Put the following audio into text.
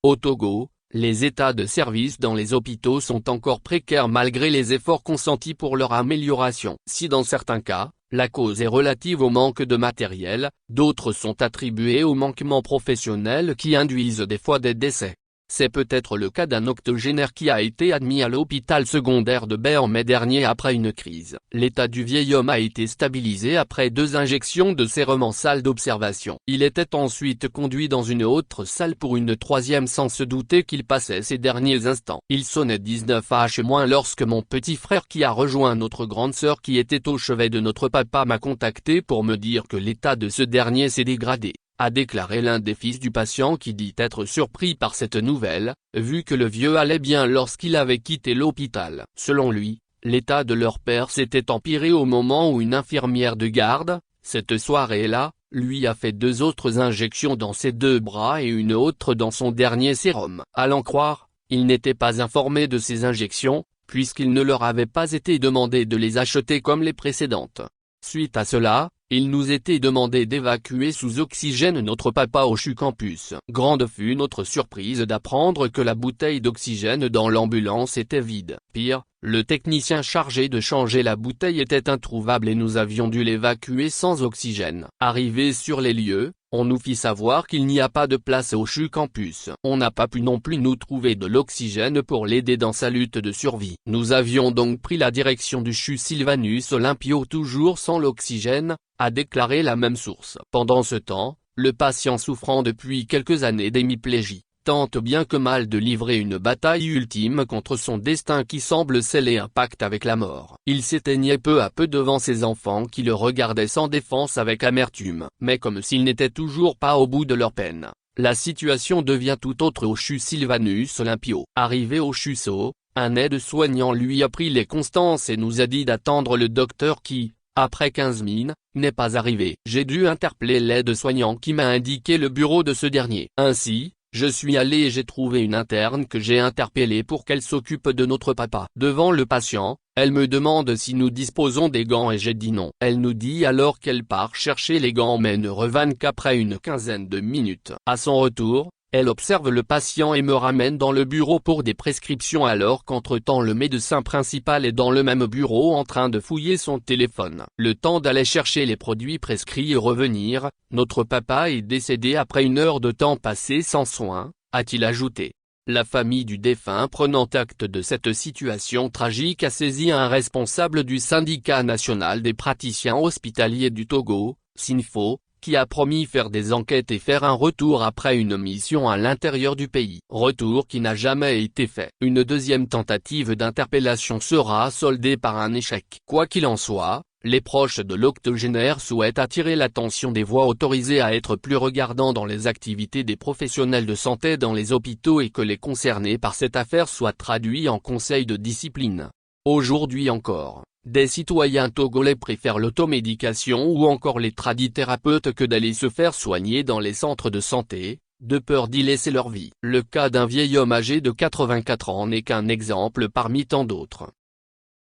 Au Togo, les états de service dans les hôpitaux sont encore précaires malgré les efforts consentis pour leur amélioration. Si dans certains cas, la cause est relative au manque de matériel, d'autres sont attribués aux manquements professionnels qui induisent des fois des décès. C'est peut-être le cas d'un octogénaire qui a été admis à l'hôpital secondaire de Baie en mai dernier après une crise. L'état du vieil homme a été stabilisé après 2 injections de sérum en salle d'observation. Il était ensuite conduit dans une autre salle pour une 3e sans se douter qu'il passait ces derniers instants. Il sonnait 19h- lorsque mon petit frère qui a rejoint notre grande sœur qui était au chevet de notre papa m'a contacté pour me dire que l'état de ce dernier s'est dégradé, a déclaré l'un des fils du patient qui dit être surpris par cette nouvelle, vu que le vieux allait bien lorsqu'il avait quitté l'hôpital. Selon lui, l'état de leur père s'était empiré au moment où une infirmière de garde, cette soirée-là, lui a fait 2 autres injections dans ses 2 bras et une autre dans son dernier sérum. À l'en croire, il n'était pas informé de ces injections, puisqu'il ne leur avait pas été demandé de les acheter comme les précédentes. Suite à cela, il nous était demandé d'évacuer sous oxygène notre papa au CHU Campus. Grande fut notre surprise d'apprendre que la bouteille d'oxygène dans l'ambulance était vide. Pire, le technicien chargé de changer la bouteille était introuvable et nous avions dû l'évacuer sans oxygène. Arrivé sur les lieux, on nous fit savoir qu'il n'y a pas de place au CHU Campus. On n'a pas pu non plus nous trouver de l'oxygène pour l'aider dans sa lutte de survie. Nous avions donc pris la direction du CHU Sylvanus Olympio toujours sans l'oxygène, a déclaré la même source. Pendant ce temps, le patient souffrant depuis quelques années d'hémiplégie tente bien que mal de livrer une bataille ultime contre son destin qui semble sceller un pacte avec la mort. Il s'éteignait peu à peu devant ses enfants qui le regardaient sans défense avec amertume. Mais comme s'ils n'étaient toujours pas au bout de leur peine, la situation devient tout autre au CHU Sylvanus Olympio. Arrivé au CHUSO, un aide-soignant lui a pris les constances et nous a dit d'attendre le docteur qui, après 15 minutes, n'est pas arrivé. J'ai dû interpeller l'aide-soignant qui m'a indiqué le bureau de ce dernier. Ainsi, je suis allé et j'ai trouvé une interne que j'ai interpellée pour qu'elle s'occupe de notre papa. Devant le patient, elle me demande si nous disposons des gants et j'ai dit non. Elle nous dit alors qu'elle part chercher les gants mais ne revient qu'après une quinzaine de minutes. À son retour, elle observe le patient et me ramène dans le bureau pour des prescriptions alors qu'entre-temps le médecin principal est dans le même bureau en train de fouiller son téléphone. Le temps d'aller chercher les produits prescrits et revenir, notre papa est décédé après 1 heure de temps passé sans soins, a-t-il ajouté. La famille du défunt prenant acte de cette situation tragique a saisi un responsable du syndicat national des praticiens hospitaliers du Togo, SINFO, qui a promis faire des enquêtes et faire un retour après une mission à l'intérieur du pays. Retour qui n'a jamais été fait. Une 2e tentative d'interpellation sera soldée par un échec. Quoi qu'il en soit, les proches de l'octogénaire souhaitent attirer l'attention des voix autorisées à être plus regardants dans les activités des professionnels de santé dans les hôpitaux et que les concernés par cette affaire soient traduits en conseil de discipline. Aujourd'hui encore, des citoyens togolais préfèrent l'automédication ou encore les tradithérapeutes que d'aller se faire soigner dans les centres de santé, de peur d'y laisser leur vie. Le cas d'un vieil homme âgé de 84 ans n'est qu'un exemple parmi tant d'autres.